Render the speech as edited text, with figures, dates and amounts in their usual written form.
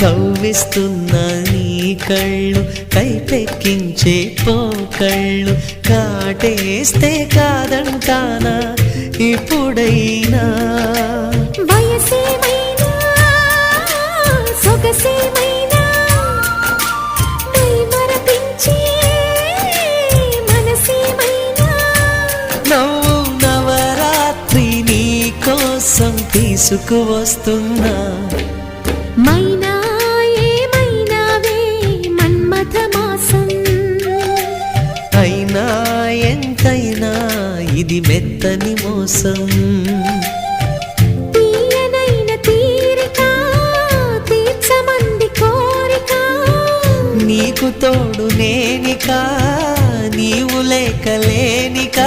కవ్విస్తున్న నీ కళ్ళు కైపెక్కించే పోకళ్ళు కాటేస్తే కాదంటానా ఇప్పుడైనా వయసేమైనా సొగసేమైనా మరపించే మనసేమైనా నవ్వు నవరాత్రి నీ కోసం తీసుకువస్తున్నా మైనా ఏమైనావే మన్మథ మాసం అయినా ఎంతైనా ఇది మెత్తని మోసం తీయనైన తీరిక తీర్చమంది కోరిక నీకు తోడు నేనిక నీవు లేకలేనిక